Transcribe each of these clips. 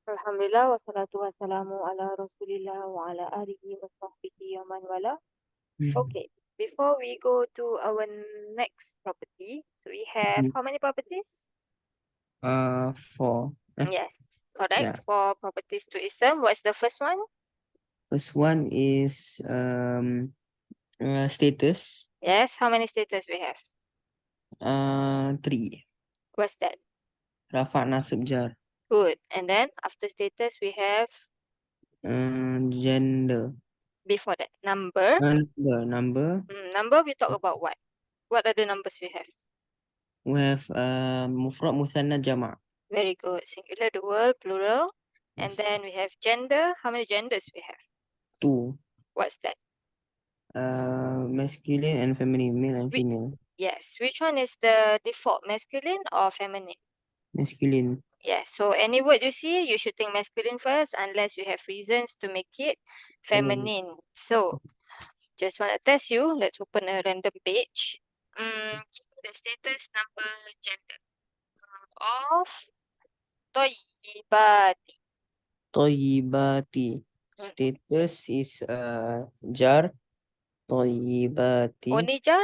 Alhamdulillah wassalatu wassalamu ala Rasulillah wa ala alihi wa sahbihi wa man wala. Okay, before we go to our next property, so we have how many properties? 4. Yes, correct. Yeah. 4 properties to ism. What's the first one? First one is status. Yes, how many status we have? 3. What's that? Rafa nasib jar. Good. And then after status we have Gender. before that number. Number. Number we talk about what? What are the numbers we have? We have mufrad musanna jama'. Very good. Singular, dual, plural. And Yes. then we have gender. How many genders we have? 2. What's that? Masculine and feminine, male and female. Yes. Which one is the default, masculine or feminine? Masculine. Yes. So any word you see, you should think masculine first unless you have reasons to make it feminine. So just want to test you. Let's open a random page. Give me the status, number, gender of Toyibati. Toyibati. Status is jar. Toyibati. Only jar?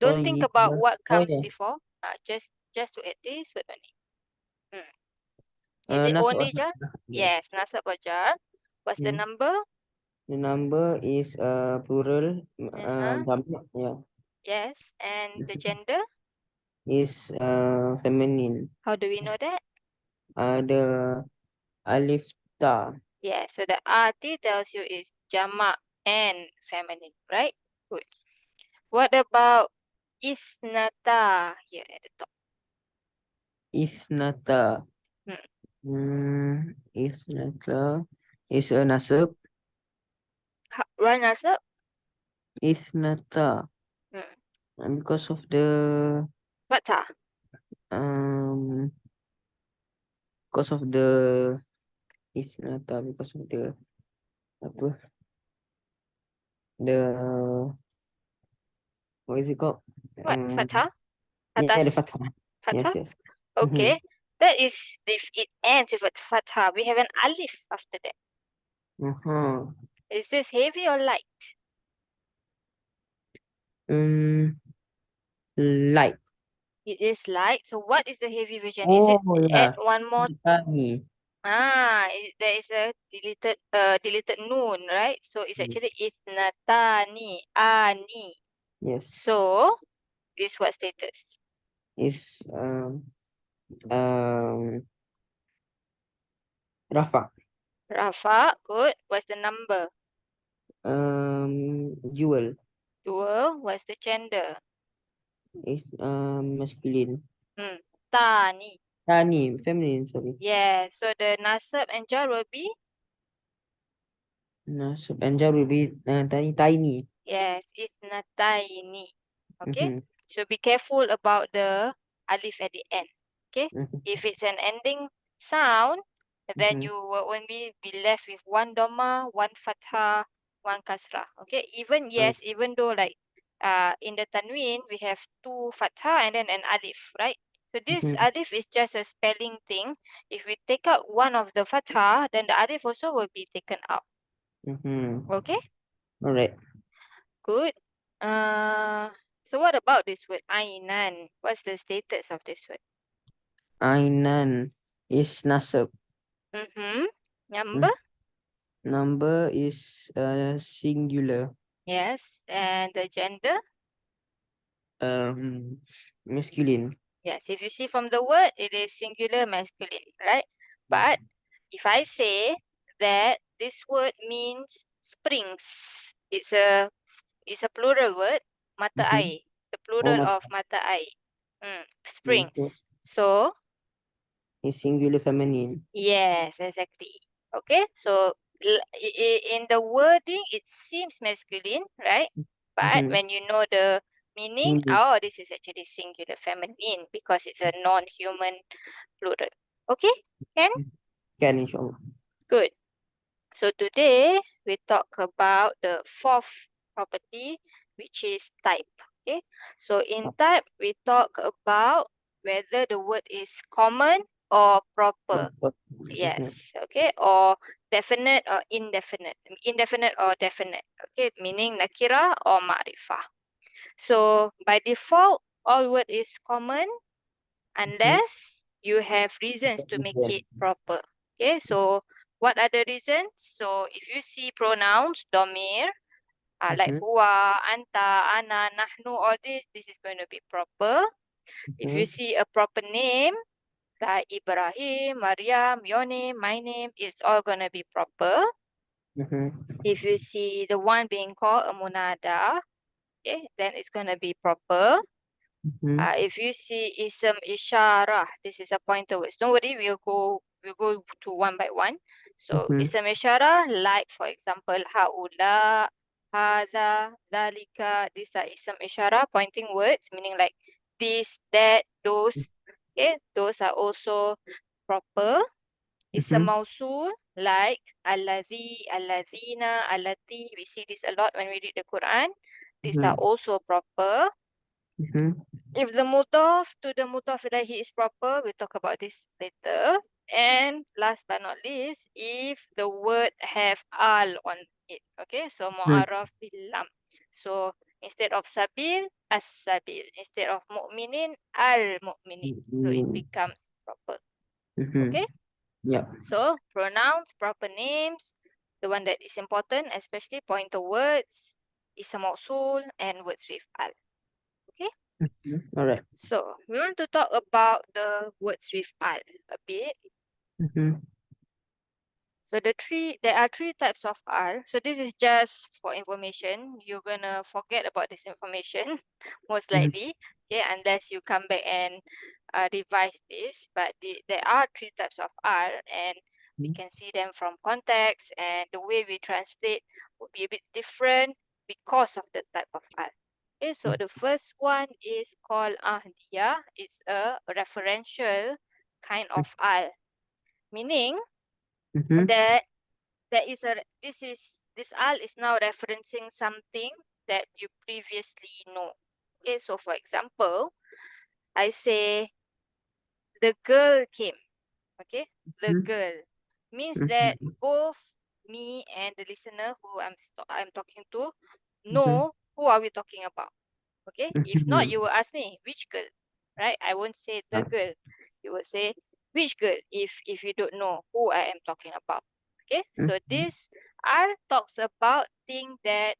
Don't think about what comes before. Just look at this word only. Is it only jar? Yes, nasab or jar. What's the number? The number is plural. Uh-huh. Yeah. Yes, and the gender? Is feminine. How do we know that? The alif ta. Yeah, so the arti tells you is jamak and feminine, right? Good. What about isnata here at the top? Isnata. Isnata is a nasab. Why nasab? Isnata. And because of the Fathah. because of the isnata, because of the apa? The what is it called? What? Fathah? Yeah, the Atas? fathah. Fathah? Yes. Okay. That is if it ends with a fathah. We have an alif after that. Is this heavy or light? Light. It is light. So what is the heavy version? Is it add one more? There is a deleted noon, right? So it's actually ithnatani, ani. Yes. So this what status? Is Rafa. Rafa, good. What's the number? Jewel. Dual. What's the gender? Is masculine. Tani. Tani, feminine, sorry. Yeah, so the nasab and jar will be? Nasab and jar will be tiny. Yes, ithnataini. Okay, so be careful about the alif at the end. Okay, if it's an ending sound, then you will only be left with one dhamma, one fathah, one kasrah. Okay, even though like in the tanween we have 2 fathah and then an alif, right? So this alif is just a spelling thing. If we take out one of the fathah, then the alif also will be taken out. Okay. All right. Good. So what about this word ainan? What's the status of this word? Ainan is nasab. Number? Number is singular. Yes. And the gender? Masculine. Yes. If you see from the word, it is singular masculine, right? But if I say that this word means springs, it's a plural word, mata air. The plural of mata air. Springs. So is singular feminine. yes, exactly. Okay, so in the wording, it seems masculine, right? But when you know the meaning, oh, this is actually singular feminine because it's a non-human plural. Okay, can? Can, inshallah. Good. So today, we talk about the 4th property, which is type. Okay, so in type, we talk about whether the word is common or proper. Proper. Yes, okay, or definite or indefinite. Indefinite or definite, okay, meaning nakira or ma'rifah. So by default, all word is common unless you have reasons to make it proper. Okay, so what are the reasons? So if you see pronouns, domir, like huwa, anta, ana, nahnu, all this is going to be proper. If you see a proper name, like Ibrahim, Maryam, your name, my name, it's all going to be proper. If you see the one being called a munada, okay, then it's going to be proper. If you see ism isyarah, this is a pointer words. Don't worry, we'll go to one by one. So ism isyarah, like for example, haula, hadha, dhalika, these are ism isyarah, pointing words, meaning like this, that, those. Okay, those are also proper. Ism mausul, like alladhi, alladhina, allati. We see this a lot when we read the Quran. These are also proper. If the mudaf to the mudaf ilaihi is proper, we'll talk about this later. And last but not least, if the word have al on it, okay? So mu'arraf bil lam. So instead of sabil, as-sabil. Instead of mu'minin, al-mu'minin. So it becomes proper. Okay? Yeah. So pronouns, proper names, the one that is important, especially pointer words, ism mausul, and words with al. Okay? All right. So we want to talk about the words with al a bit. So there are three types of al. So this is just for information. You're gonna forget about this information most likely, okay, unless you come back and revise this. But there are three types of al, and we can see them from context, and the way we translate will be a bit different because of the type of al. Okay, so the first one is called ahdiyah. It's a referential kind of al, meaning that this al is now referencing something that you previously know. Okay, so for example, I say the girl came. Okay, the girl means that both me and the listener who I'm talking to know who are we talking about. Okay, if not, you will ask me which girl, right? I won't say the girl. You will say which girl if you don't know who I am talking about. Okay, so this R talks about thing that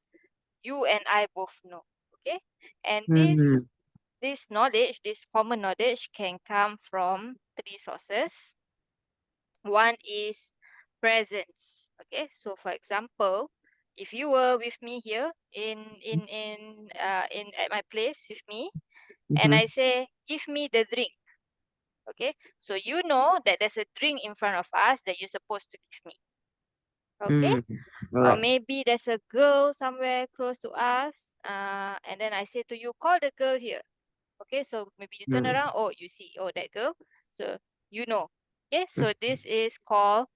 you and I both know. Okay, and this knowledge, this common knowledge, can come from three sources. One is presence. Okay, so for example, if you were with me here in at my place with me, and I say, give me the drink. Okay, so you know that there's a drink in front of us that you're supposed to give me. Okay, or maybe there's a girl somewhere close to us, and then I say to you, call the girl here. Okay, so maybe you turn around, oh, you see, oh, that girl, so you know. Okay, so this is called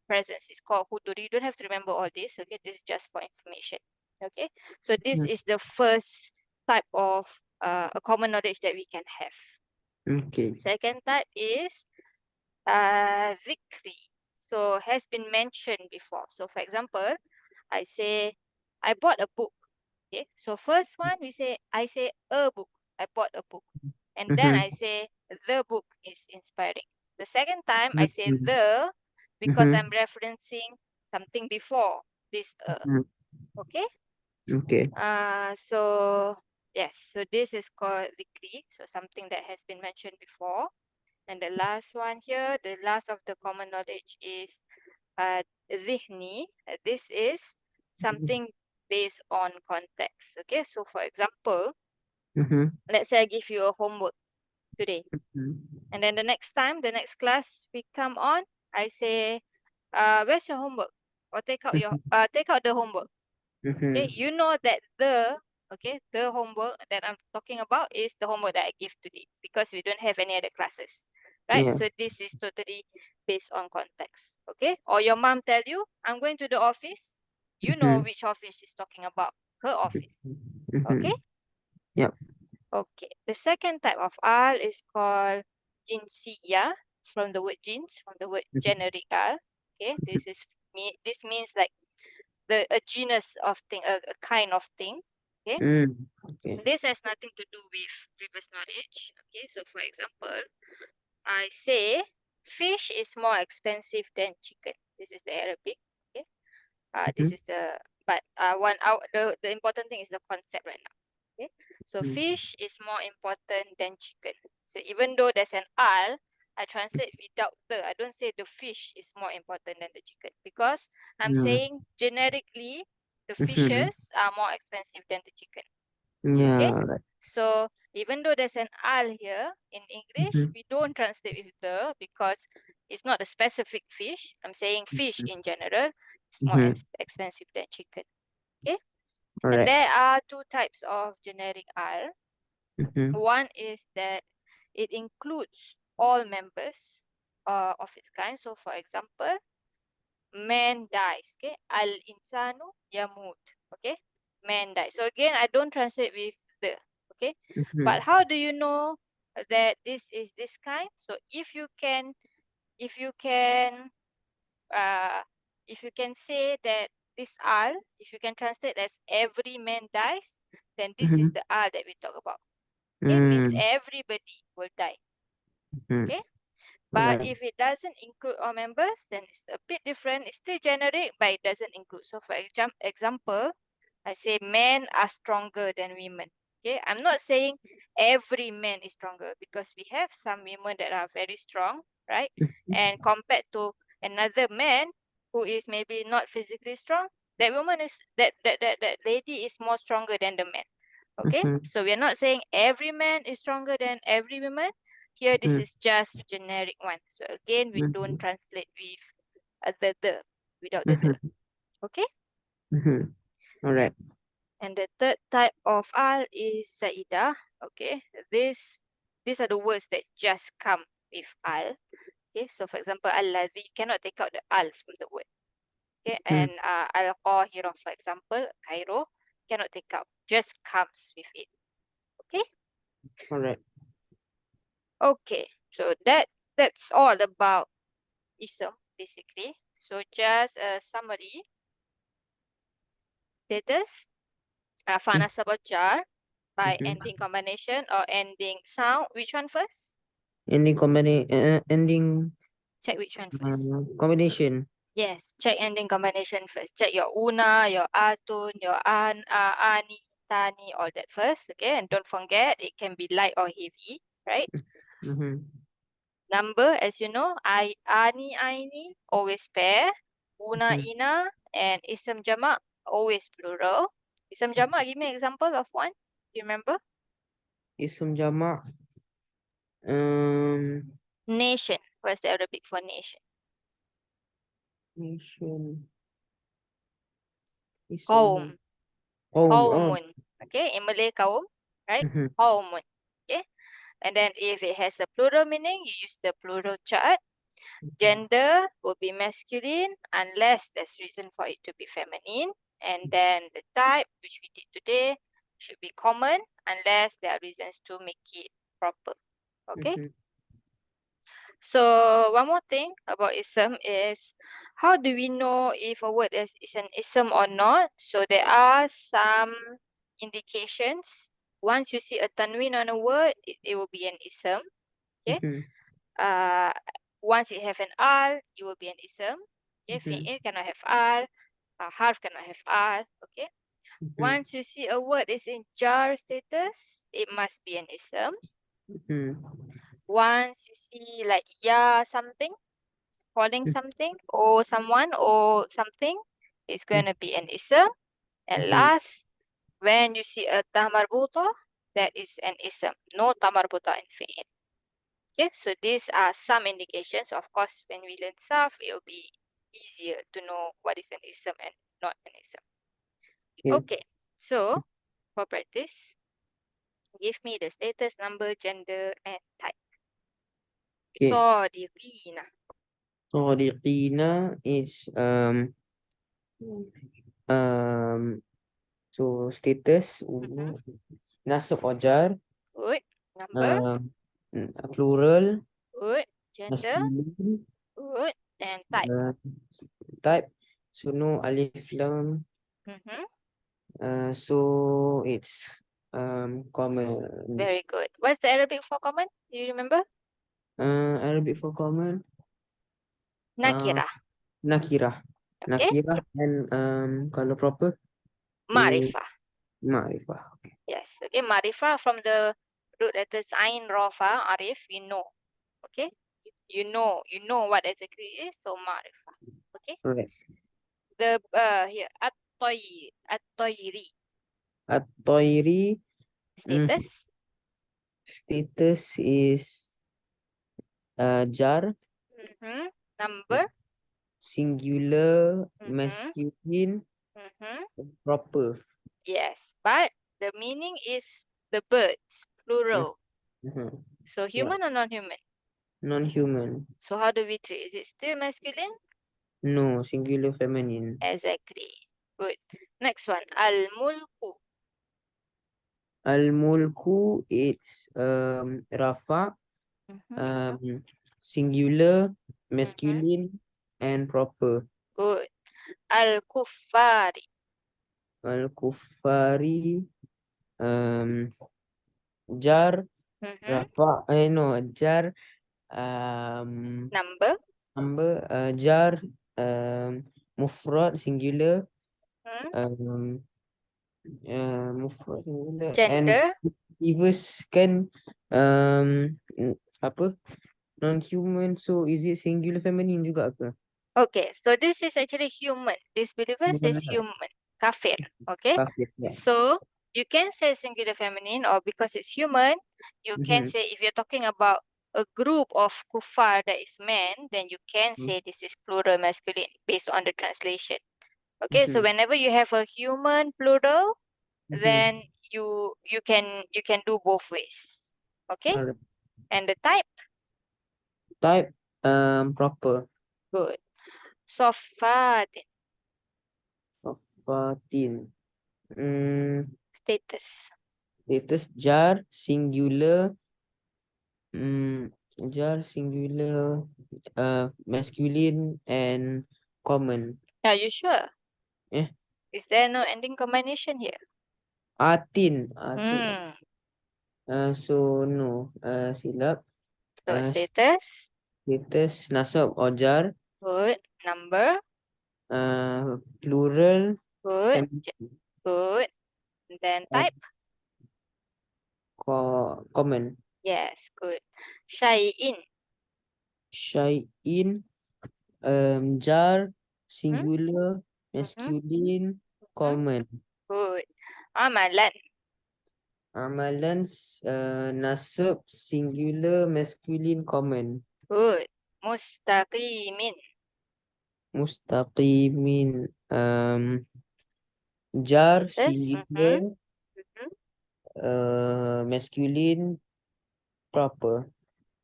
presence. It's called huduri. You don't have to remember all this. Okay, this is just for information. Okay, so this is the first type of a common knowledge that we can have. Okay. Second type is dhikri. So has been mentioned before. So for example, I say I bought a book. Okay, so first one I say a book. I bought a book, and then I say the book is inspiring. The second time I say the because I'm referencing something before this okay. Okay. So yes, so this is called dhikri. So something that has been mentioned before. And the last one here, the last of the common knowledge is dhihni. This is something based on context. Okay, so for example, let's say I give you a homework today, and then the next time, the next class we come on, I say, where's your homework? Or take out the homework. Okay, you know that the homework that I'm talking about is the homework that I give today because we don't have any other classes, right? Yeah. So this is totally based on context. Okay, or your mom tell you, I'm going to the office. You know which office she's talking about, her office. Okay. Yep. Okay. The second type of al is called jinsiyah. from the word genes, from the word generic al. Okay, this means like a genus of thing, a kind of thing. Okay, Okay. this has nothing to do with previous knowledge. Okay, so for example, I say fish is more expensive than chicken. This is the Arabic. Okay, this is the the important thing is the concept right now. Okay, so fish is more important than chicken. So even though there's an al, I translate without the. I don't say the fish is more important than the chicken because I'm saying generically the fishes are more expensive than the chicken. Okay, Yeah, right. so even though there's an al here in English, we don't translate with the because it's not a specific fish. I'm saying fish in general is more expensive than chicken. Okay, All and right. there are two types of generic al. One is that it includes all members of its kind. So for example, man dies. Okay, al insanu yamut. Okay, man dies. So again, I don't translate with the. Okay, but how do you know that this is this kind? So if you can uh if you can say that this al, if you can translate as every man dies, then this is the al that we talk about. Okay, means everybody will die. Okay, but Right. if it doesn't include all members, then it's a bit different. It's still generic, but it doesn't include. So for example, I say men are stronger than women. Okay, I'm not saying every man is stronger because we have some women that are very strong, right? And compared to another man who is maybe not physically strong, that woman is that lady is more stronger than the man. Okay, so we are not saying every man is stronger than every woman. Here, this is just generic one. So again, we don't translate with the without the. Okay, All right. and the third type of al is zaidah. Okay, these are the words that just come with al. Okay, so for example, alladhi, you cannot take out the al from the word. Okay, and al-Qahira, for example, Cairo, cannot take out, just comes with it. Okay. All right. Okay, so that's all about ism basically. So just a summary. Status, Fana Sabojar by ending combination or ending sound. Which one first? Ending ending Check which one first. combination. Yes, check ending combination first. Check your una, your atun, your ani, tani, all that first. Okay, and don't forget it can be light or heavy, right? Number, as you know, ani, aini, always pair. Una, ina, and ism jamak, always plural. Ism jamak, give me an example of one. Do you remember? Ism jamak. Nation. What's the Arabic for nation? Nation. Kaum. Oh. Kaumun. Okay, in Malay, kaum, right? Kaumun. Okay, and then if it has a plural meaning, you use the plural chart. Gender will be masculine unless there's reason for it to be feminine. And then the type, which we did today, should be common unless there are reasons to make it proper. Okay. So one more thing about ism is how do we know if a word is an ism or not? So there are some indications. Once you see a tanween on a word, it will be an ism. Okay. Once it have an al, it will be an ism. Okay, fi'il cannot have al, harf cannot have al. Okay. Once you see a word is in jar status, it must be an ism. Once you see like ya something, calling something or someone or something, it's going to be an ism. And last, when you see a ta marbuta, that is an ism. No ta marbuta in fi'il. Okay, so these are some indications. Of course, when we learn sarf, it will be easier to know what is an ism and not an ism. Okay, so for practice, give me the status, number, gender, and type. Okay. Sadiqina. Sadiqina is so status nasab or jar. Good. Number. Plural. Good. Gender. masculine. Good. And type. Type. So no alif lam. Mm-hmm. So it's common. Very good. What's the Arabic for common? Do you remember? Arabic for common. Nakira. Nakirah. Okay. Nakirah and kalau proper is Marifah. ma'rifah. Yes. Okay. Marifah from the root letters Ain, Rafa, Arif. You know. Okay. You know what exactly it is. So Marifah. Okay. Right. The here at-Tayri. At-Tayri Status. status is jar, Mm-hmm. Number. singular, Mm-hmm. masculine, Mm-hmm. proper. Yes. But the meaning is the birds, plural. Mhm. So human or non-human? Non-human. So how do we treat? Is it still masculine? No, singular feminine. Exactly. Good. Next one. Al-mulku. Al-mulku, it's rafa, Mm-hmm. singular, masculine, and proper. Good. Al-kuffari. Al-kuffari, jar, Mm-hmm. rafa, no, jar, um, Number. number, jar, mufrad, singular, Hmm. mufrad, singular, and Gender. reverse kan, apa, non-human, so is it singular feminine juga ke? Okay, so this is actually human. This believer says human. Kafir. Okay. Kafir, yeah. So you can say singular feminine, or because it's human, you can Mhm. say if you're talking about a group of kuffar that is men, then you can Mhm. say this is plural masculine based on the translation. Okay, so Mhm. whenever you have a human plural, Mhm. then you can do both ways. Okay, Alright. and the type. Type, proper. Good. Sofatin. Fatin. Status. Status jar, singular, jar, singular, masculine, and common. Are you sure? Eh, Is there no ending combination here? atin. Hmm. So no, silap. So status. Status nasab or jar, Good. Number. plural, Good. feminine, Good. And then type. common. Yes. Good. Shay'in. Shay'in, jar, Hmm? singular, Mhm. masculine, Hmm? common. Good. Amalan. Amalan, nasab, singular, masculine, common. Good. Mustaqimin. Mustaqimin, jar, Status. singular, Mhm. masculine, proper.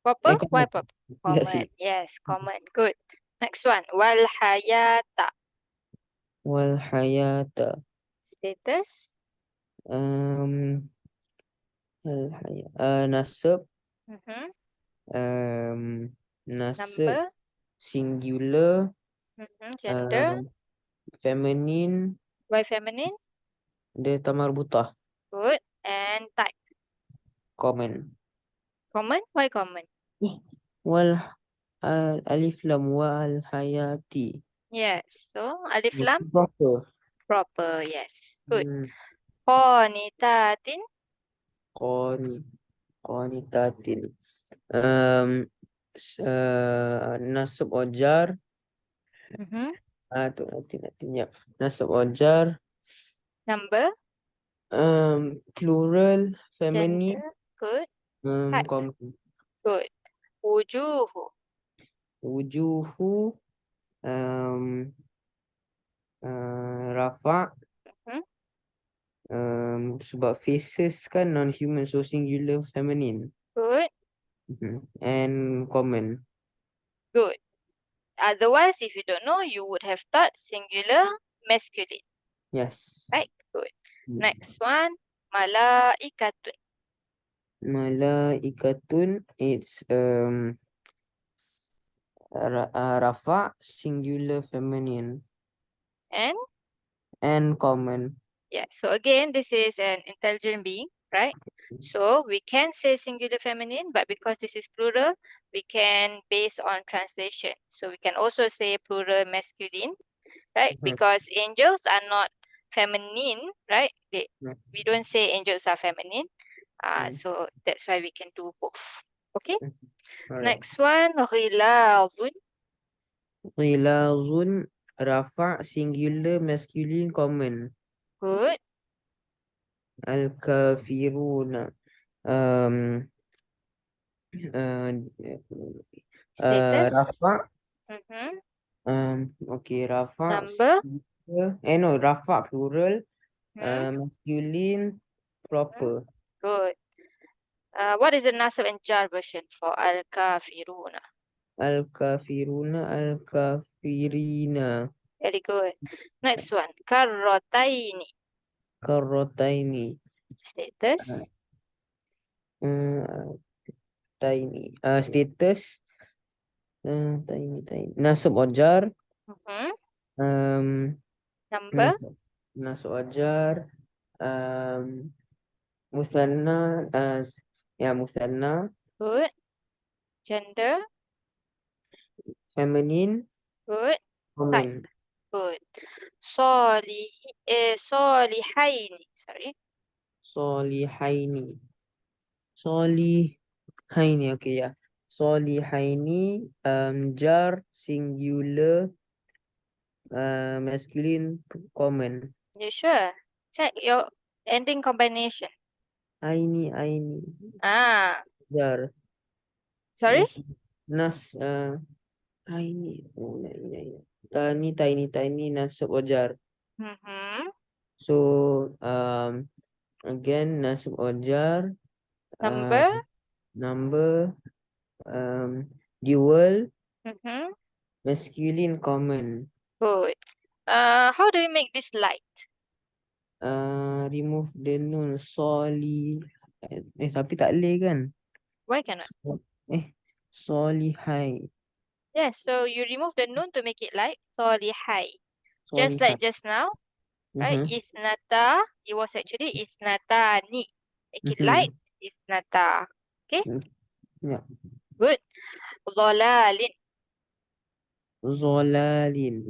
Proper? Why Common. proper? Tidak Common. silap. Yes, common. Good. Next one. Wal hayata. Wal hayata. Status. Um, nasab, Mhm. nasab, Number. singular, Gender. feminine, Why feminine? dia tamarbutah, Good. And type. common. Common? Why common? Wal alif lam wal hayati. Yes. So, alif lam. Proper. Proper. Yes. Good. Hmm. Qanitatin. Qani, qanitatin. Nasab ojar. Mhm. Tu nanti ya. Nasab ojar. Number. Plural, feminine, Gender. Good. Type. common. Good. Wujuhu. Wujuhu, rafa, Mhm. sebab faces kan non-human, so singular, feminine. Good. And common. Good. Otherwise, if you don't know, you would have thought singular masculine. Yes. Right? Good. Next one. Malaikatun. Malaikatun, it's Rafa, singular feminine. And Common. yeah, so again, this is an intelligent being, right? So we can say singular feminine, but because this is plural, we can base on translation. So we can also say plural masculine, right? Because angels are not feminine, right? We don't say angels are feminine. So that's why we can do both. Okay. Alright. Next one, ghilazun. Ghilazun, Rafa, singular, masculine, common. Good. Al-kafiruna. Um, uh, Status. Rafa. Mm-hmm. Okay, Rafa. Number. Singular. No, Rafa, plural. Hmm. Masculine, proper. Good. What is the nasab and jar version for al-kafiruna? Al-kafiruna, al-kafirina. Very good. Next one, karrotaini. Karrotaini. Status. Tiny. Status. Tiny. Nasab Ojar. Mm-hmm. Um, Number. Nasab Ojar. Musanna. Musanna. Good. Gender. Feminine. Good. Type. Common. Good. Solihaini. Sorry. Solihaini. Solihaini. Okay, yeah. Solihaini. Jar. Singular. Masculine. Common. You sure? Check your ending combination. Aini. Jar. Sorry? Nas. Tiny. Oh, yeah. Tiny. Nasab Ojar. Mm-hmm. So, again, Nasab Ojar. Number. Number. Dual. Mm-hmm. Masculine, common. Good. How do you make this light? Remove the nun. Tapi tak boleh kan? Why cannot? Solihai. Yes, so you remove the nun to make it light. Solihai. Just like just now, right? Isnata, it was actually isnatani. Make it light, isnata. Okay? Yeah. Good. Lolalin. Dolalin.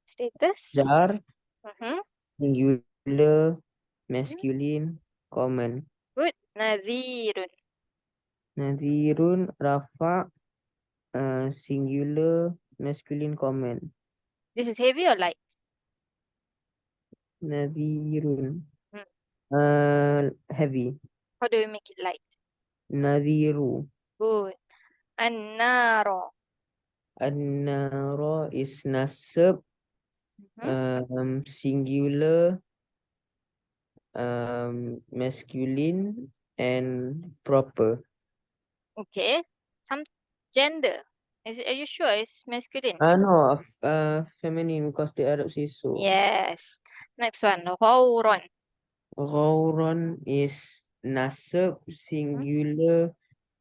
Status. Jar. Mm-hmm. Singular, masculine, common. Good. Nadhirun. Nadhirun, Rafa, singular, masculine, common. This is heavy or light? Nadhirun. Heavy. How do we make it light? Nadhiru. Good. Annaro. Annaro is nasab, singular, masculine, and proper. Okay. Some gender. Are you sure it's masculine? No, feminine because the Arab says so. Yes. Next one. Ghawron. Ghawron is nasab, singular,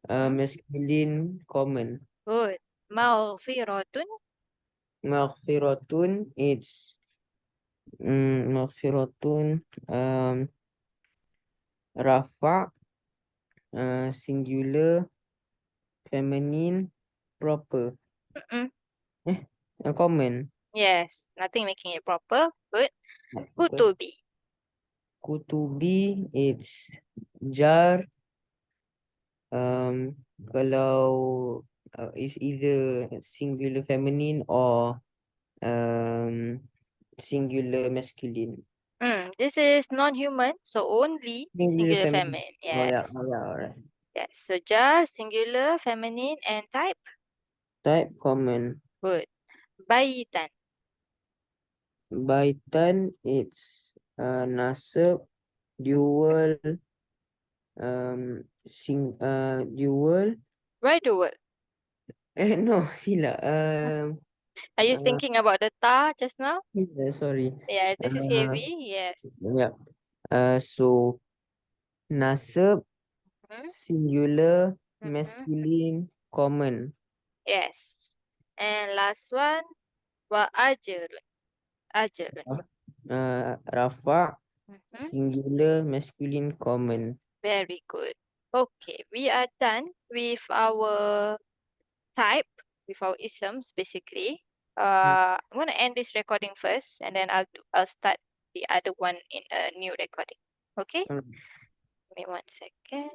masculine, common. Good. Maghfiratun. Maghfiratun, it's maghfiratun, rafa, singular, feminine, proper. Common. Yes. Nothing making it proper. Good. Kutubi. Kutubi, it's jar. Kalau is either singular feminine or singular masculine. This is non-human, so only singular feminine. Yes. Alright. Yes. So jar, singular, feminine, and type. Type common. Good. Baitan. Baitan, it's nasab, dual, dual. Why dual? No, sila. Are you thinking about the ta just now? Sorry. Yeah, this is heavy. Yes. Yeah. So nasab, singular, masculine, common. Yes. And last one, wa ajrun. Ajrun. Rafa, Mhm. singular, masculine, common. Very good. Okay, we are done with our type, with our isms basically. I'm gonna end this recording first, and then I'll start the other one in a new recording. Okay? Alright. Give me 1 second.